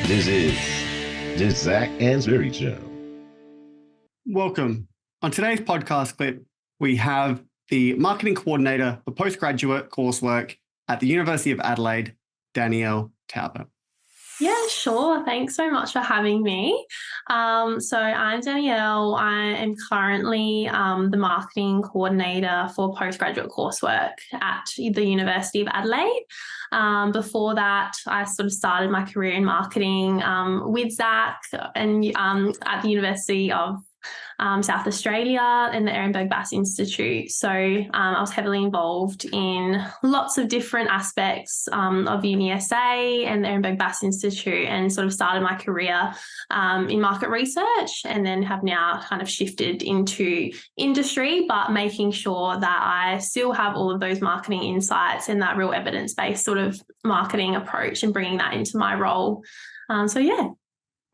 This is the Zac Anesbury Show. Welcome. On today's podcast clip, we have the marketing coordinator for postgraduate coursework at the University of Adelaide, Danielle Talbot. Yeah, sure. Thanks so much for having me. So I'm Danielle. I am currently the marketing coordinator for postgraduate coursework at the University of Adelaide. Before that, I sort of started my career in marketing with Zac and at the University of South Australia in the Ehrenberg Bass Institute. So I was heavily involved in lots of different aspects of UniSA and the Ehrenberg Bass Institute, and sort of started my career in market research, and then have now kind of shifted into industry, but making sure that I still have all of those marketing insights and that real evidence-based sort of marketing approach and bringing that into my role. Yeah.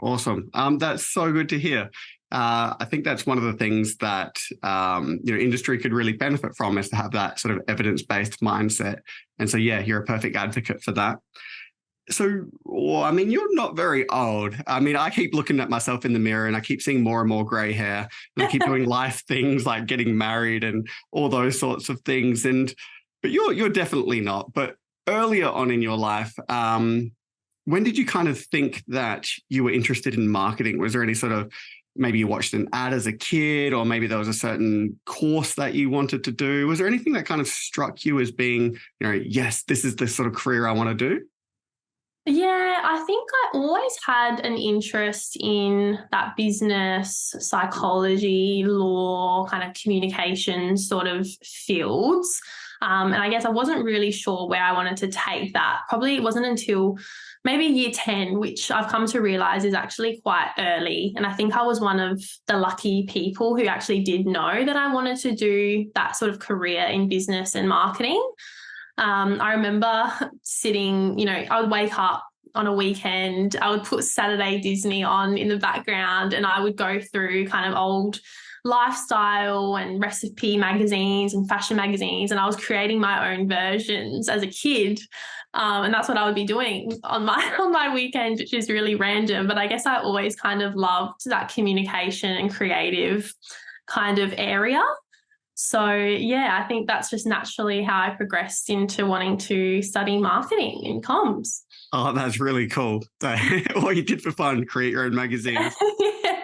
Awesome. That's so good to hear. I think that's one of the things that industry could really benefit from, is to have that sort of evidence-based mindset. And so, yeah, you're a perfect advocate for that. So, you're not very old. I keep looking at myself in the mirror and I keep seeing more and more grey hair. And I keep doing life things like getting married and all those sorts of things. But you're definitely not. But earlier on in your life, when did you kind of think that you were interested in marketing? Was there any sort of, maybe you watched an ad as a kid, or maybe there was a certain course that you wanted to do? Was there anything that kind of struck you as being, yes, this is the sort of career I want to do? Yeah, I think I always had an interest in that business, psychology, law, kind of communication sort of fields. And I guess I wasn't really sure where I wanted to take that. Probably it wasn't until maybe year 10, which I've come to realize is actually quite early. And I think I was one of the lucky people who actually did know that I wanted to do that sort of career in business and marketing. I remember sitting, I would wake up on a weekend, I would put Saturday Disney on in the background, and I would go through kind of old lifestyle and recipe magazines and fashion magazines, and I was creating my own versions as a kid. And that's what I would be doing on my weekend, which is really random. But I guess I always kind of loved that communication and creative kind of area. So, yeah, I think that's just naturally how I progressed into wanting to study marketing in comms. Oh, that's really cool. What you did for fun, create your own magazines. Yeah.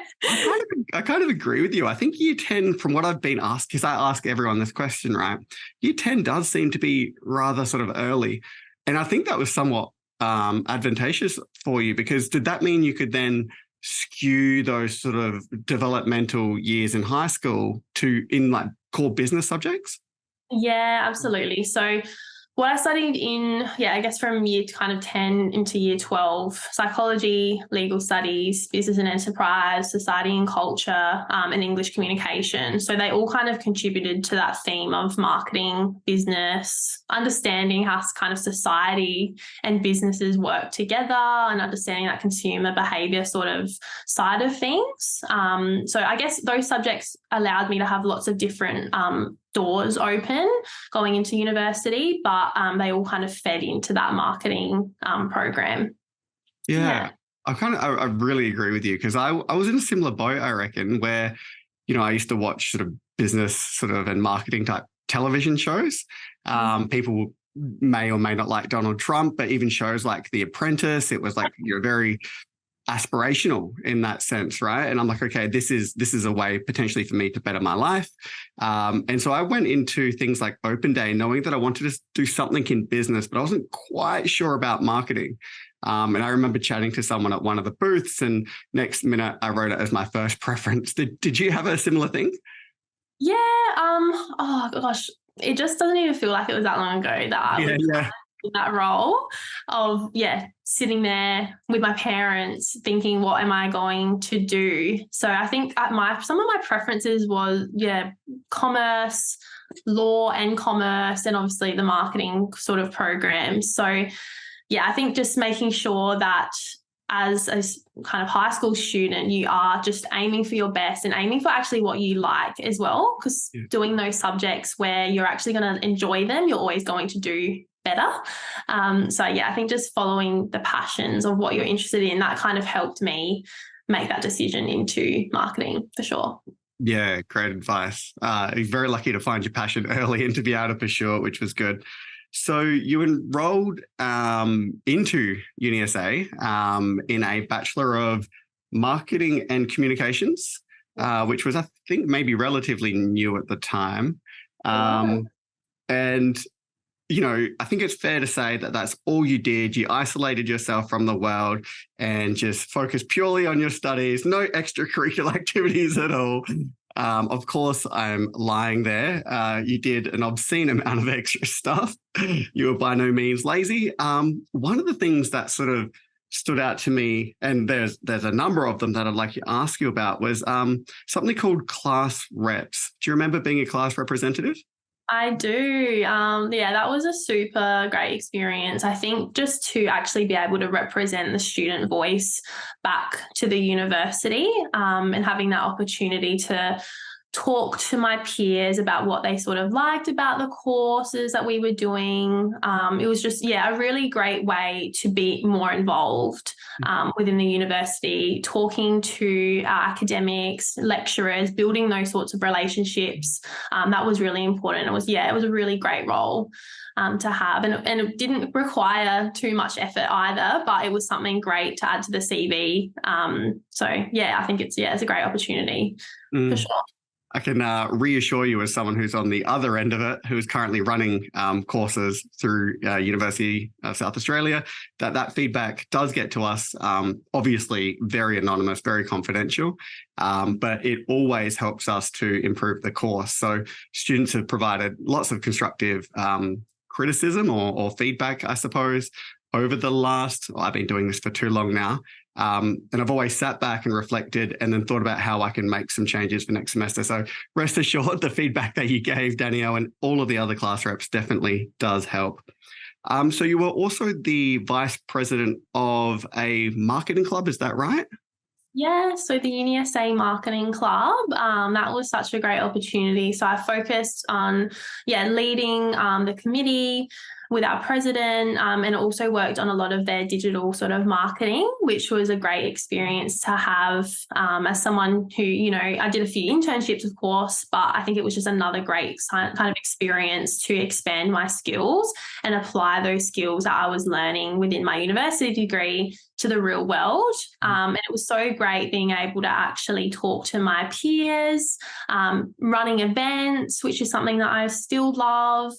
I kind of agree with you. I think year 10, from what I've been asked, because I ask everyone this question, right? Year 10 does seem to be rather sort of early. And I think that was somewhat advantageous for you, because did that mean you could then skew those sort of developmental years in high school to in like core business subjects? Yeah, absolutely. So what I studied in, I guess from year kind of 10 into year 12, psychology, legal studies, business and enterprise, society and culture, and English communication. So they all kind of contributed to that theme of marketing, business, understanding how kind of society and businesses work together, and understanding that consumer behavior sort of side of things. So I guess those subjects allowed me to have lots of different doors open going into university, but they all kind of fed into that marketing program. Yeah. I really agree with you, because I was in a similar boat, I reckon, where, I used to watch sort of business sort of and marketing type television shows. People may or may not like Donald Trump, but even shows like The Apprentice, it was like, very aspirational in that sense, right? And I'm like, okay, this is a way potentially for me to better my life. And so I went into things like Open Day knowing that I wanted to do something in business, but I wasn't quite sure about marketing. And I remember chatting to someone at one of the booths, and next minute I wrote it as my first preference. Did you have a similar thing? Yeah. Oh gosh, it just doesn't even feel like it was that long ago that I was in that role of sitting there with my parents thinking, what am I going to do? So I think some of my preferences was commerce, law and commerce, and obviously the marketing sort of programs. So I think just making sure that as a kind of high school student, you are just aiming for your best and aiming for actually what you like as well, because doing those subjects where you're actually going to enjoy them, you're always going to do better. So yeah, I think just following the passions of what you're interested in, that kind of helped me make that decision into marketing for sure. Yeah, great advice. You're very lucky to find your passion early and to be able to pursue it, which was good. So you enrolled into UniSA in a Bachelor of Marketing and Communications, which was, I think, maybe relatively new at the time. And I think it's fair to say that that's all you did. You isolated yourself from the world and just focused purely on your studies, no extracurricular activities at all. Of course, I'm lying there. You did an obscene amount of extra stuff. You were by no means lazy. One of the things that sort of stood out to me, and there's a number of them that I'd like to ask you about, was something called class reps. Do you remember being a class representative? I do. That was a super great experience. I think just to actually be able to represent the student voice back to the university, and having that opportunity to talk to my peers about what they sort of liked about the courses that we were doing. It was just, a really great way to be more involved within the university, talking to academics, lecturers, building those sorts of relationships. That was really important. It was a really great role to have. And it didn't require too much effort either, but it was something great to add to the CV. I think it's a great opportunity for sure. I can reassure you as someone who's on the other end of it, who's currently running courses through University of South Australia, that feedback does get to us, obviously very anonymous, very confidential, but it always helps us to improve the course. So students have provided lots of constructive criticism or feedback, I suppose, over the last, I've been doing this for too long now. And I've always sat back and reflected and then thought about how I can make some changes for next semester. So rest assured, the feedback that you gave, Danielle, and all of the other class reps definitely does help. So you were also the vice president of a marketing club, is that right? Yeah, so the UniSA Marketing Club, that was such a great opportunity. So I focused on, leading the committee with our president, and also worked on a lot of their digital sort of marketing, which was a great experience to have as someone who, I did a few internships, of course, but I think it was just another great kind of experience to expand my skills and apply those skills that I was learning within my university degree to the real world. And it was so great being able to actually talk to my peers, running events, which is something that I still love.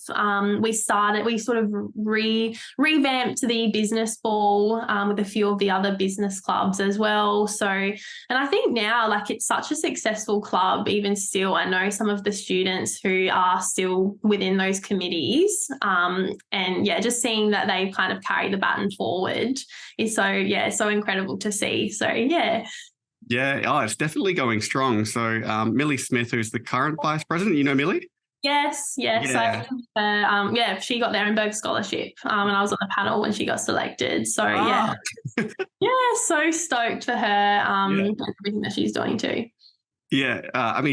We sort of revamped the business ball with a few of the other business clubs as well. So, and I think now, it's such a successful club, even still. I know some of the students who are still within those committees, and just seeing that they kind of carry the baton forward is so incredible to see. So, yeah. Yeah, it's definitely going strong. So Millie Smith, who's the current vice president, you know Millie? Yes. Yeah. I think, she got the Ehrenberg Scholarship, and I was on the panel when she got selected. So, so stoked for her and everything that she's doing too. Yeah,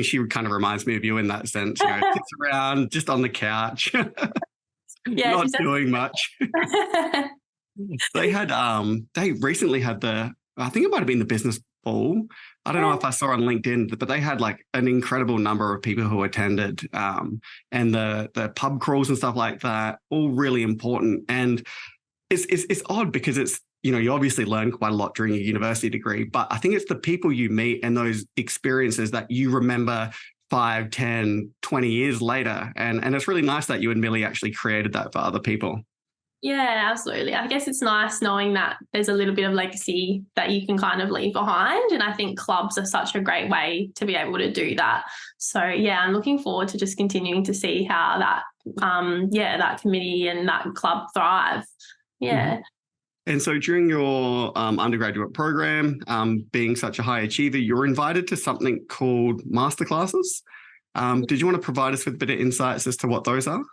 she kind of reminds me of you in that sense. Sits around just on the couch, not doing much. They recently had I think it might have been the business ball. I don't know if I saw on LinkedIn, but they had an incredible number of people who attended, and the pub crawls and stuff like that, all really important. And it's odd because it's, you obviously learn quite a lot during your university degree, but I think it's the people you meet and those experiences that you remember 5, 10, 20 years later. And it's really nice that you and Millie actually created that for other people. Yeah, absolutely. I guess it's nice knowing that there's a little bit of legacy that you can kind of leave behind. And I think clubs are such a great way to be able to do that. So, I'm looking forward to just continuing to see how that, that committee and that club thrive. Yeah. Mm-hmm. And so during your undergraduate program, being such a high achiever, you're invited to something called masterclasses. Did you want to provide us with a bit of insights as to what those are?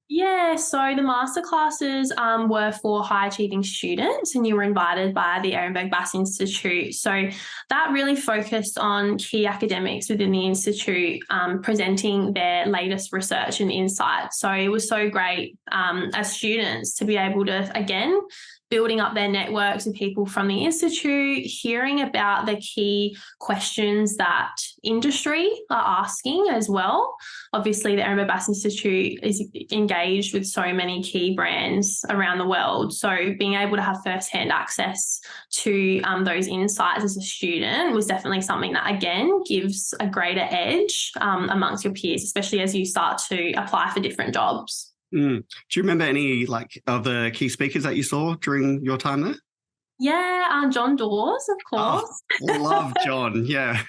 Yeah, so the masterclasses were for high achieving students, and you were invited by the Ehrenberg Bass Institute. So that really focused on key academics within the institute presenting their latest research and insights. So it was so great as students to be able to, again, building up their networks with people from the institute, hearing about the key questions that industry are asking as well. Obviously, the Ehrenberg Bass Institute is engaged with so many key brands around the world. So being able to have firsthand access to those insights as a student was definitely something that, again, gives a greater edge amongst your peers, especially as you start to apply for different jobs. Do you remember any of the key speakers that you saw during your time there? Yeah, John Dawes, of course. Oh, love John. Yeah.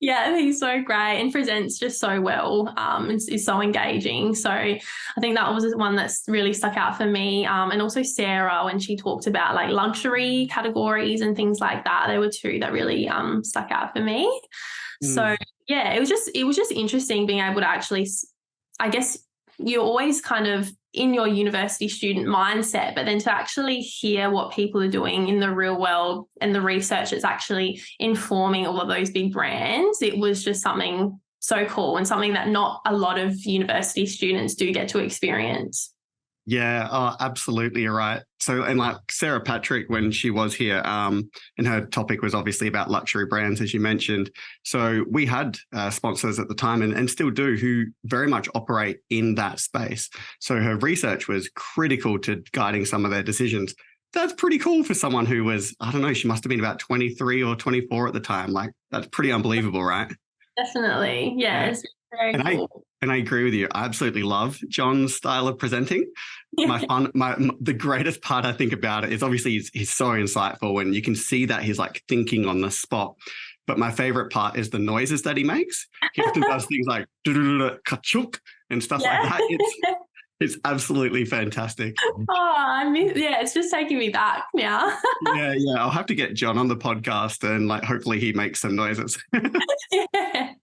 Yeah, he's so great and presents just so well. Is so engaging. So I think that was one that's really stuck out for me. And also Sarah, when she talked about like luxury categories and things like that, there were two that really stuck out for me. So yeah, it was just interesting being able to actually, I guess, you're always kind of in your university student mindset, but then to actually hear what people are doing in the real world and the research that's actually informing all of those big brands, it was just something so cool and something that not a lot of university students do get to experience. Yeah, absolutely, you're right. So, and like Sarah Patrick, when she was here, and her topic was obviously about luxury brands, as you mentioned. So we had sponsors at the time and still do who very much operate in that space. So her research was critical to guiding some of their decisions. That's pretty cool for someone who was, I don't know, she must have been about 23 or 24 at the time. Like, that's pretty unbelievable, right? Definitely. Yes. Very cool. And I agree with you. I absolutely love John's style of presenting. The greatest part I think about it is obviously he's so insightful and you can see that he's like thinking on the spot. But my favorite part is the noises that he makes. He often does things like ka-chunk and stuff like that. It's absolutely fantastic. Oh, it's just taking me back now. Yeah. I'll have to get John on the podcast and like hopefully he makes some noises. Yeah.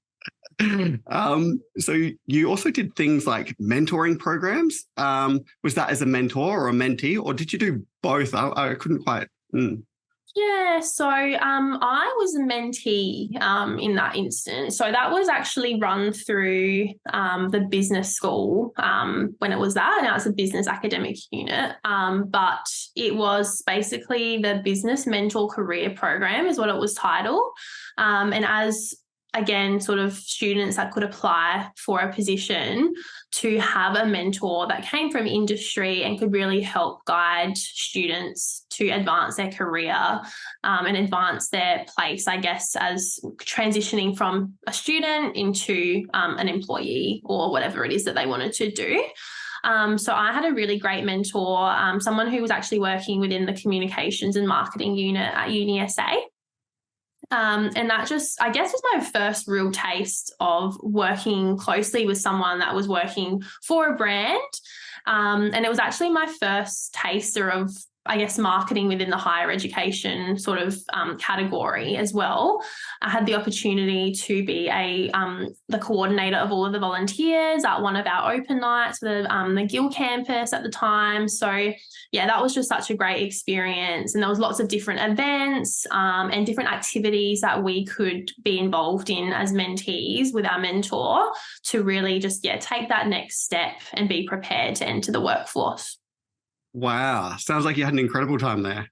So you also did things like mentoring programs. Was that as a mentor or a mentee, or did you do both? I couldn't quite. Yeah, so I was a mentee in that instance. So that was actually run through the business school when it was that. Now it's a business academic unit, but it was basically the business mentor career program is what it was titled. And as again, sort of students that could apply for a position to have a mentor that came from industry and could really help guide students to advance their career and advance their place, I guess, as transitioning from a student into an employee or whatever it is that they wanted to do. So I had a really great mentor, someone who was actually working within the communications and marketing unit at UniSA. And that just, I guess, was my first real taste of working closely with someone that was working for a brand. And it was actually my first taster of, I guess, marketing within the higher education sort of category as well. I had the opportunity to be the coordinator of all of the volunteers at one of our open nights for the Gill campus at the time. So yeah, that was just such a great experience. And there was lots of different events and different activities that we could be involved in as mentees with our mentor to really just, take that next step and be prepared to enter the workforce. Wow. Sounds like you had an incredible time there.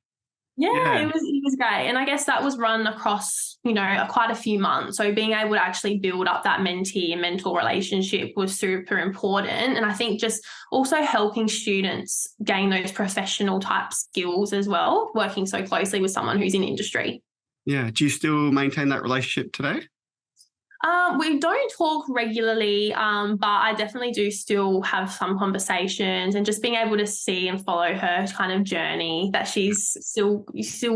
Yeah. It was great. And I guess that was run across, quite a few months. So being able to actually build up that mentee and mentor relationship was super important. And I think just also helping students gain those professional type skills as well, working so closely with someone who's in industry. Yeah. Do you still maintain that relationship today? We don't talk regularly, but I definitely do still have some conversations, and just being able to see and follow her kind of journey that she's still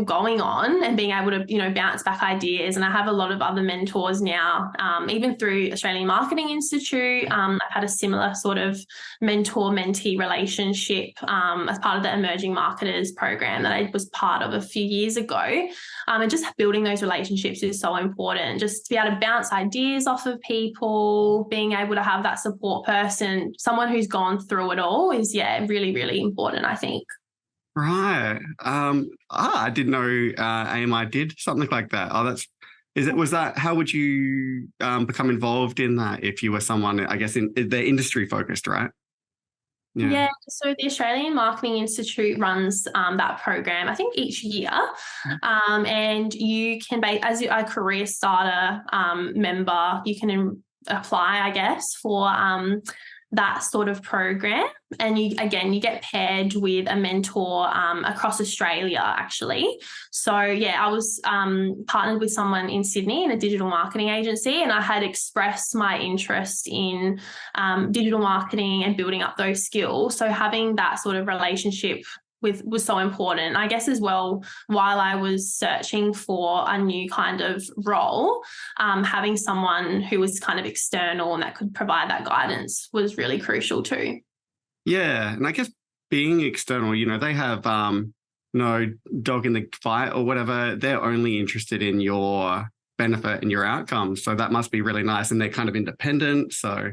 going on, and being able to, bounce back ideas. And I have a lot of other mentors now, even through Australian Marketing Institute. I've had a similar sort of mentor-mentee relationship as part of the Emerging Marketers program that I was part of a few years ago. And just building those relationships is so important, just to be able to bounce ideas ideas off of people, being able to have that support person, someone who's gone through it all is, really, really important, I think. Right. I didn't know AMI did something like that. How would you become involved in that if you were someone, I guess, they're industry focused, right? Yeah, so the Australian Marketing Institute runs that program, I think, each year. And you can, as a career starter member, you can apply, I guess, for that sort of program. And you get paired with a mentor across Australia, actually. So I was partnered with someone in Sydney in a digital marketing agency, and I had expressed my interest in digital marketing and building up those skills. So having that sort of relationship was so important. I guess as well, while I was searching for a new kind of role, having someone who was kind of external and that could provide that guidance was really crucial too. Yeah, and I guess being external, they have no dog in the fight or whatever. They're only interested in your benefit and your outcomes. So that must be really nice. And they're kind of independent. So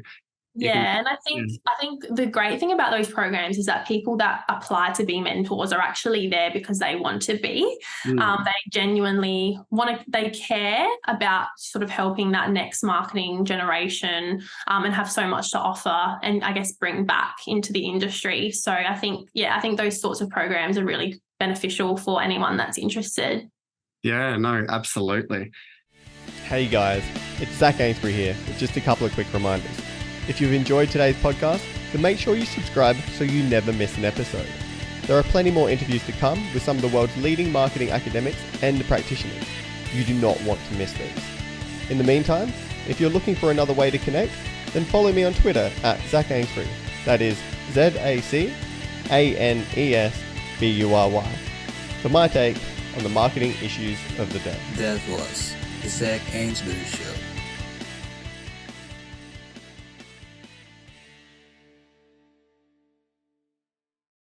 and I think the great thing about those programs is that people that apply to be mentors are actually there because they want to be. They genuinely they care about sort of helping that next marketing generation and have so much to offer and I guess bring back into the industry. So I think those sorts of programs are really beneficial for anyone that's interested. Yeah, no, absolutely. Hey guys, it's Zac Anesbury here with just a couple of quick reminders. If you've enjoyed today's podcast, then make sure you subscribe so you never miss an episode. There are plenty more interviews to come with some of the world's leading marketing academics and practitioners. You do not want to miss these. In the meantime, if you're looking for another way to connect, then follow me on Twitter at Zac Anesbury. That is ZACANESBURY. For my take on the marketing issues of the day. That was the Zac Anesbury Show.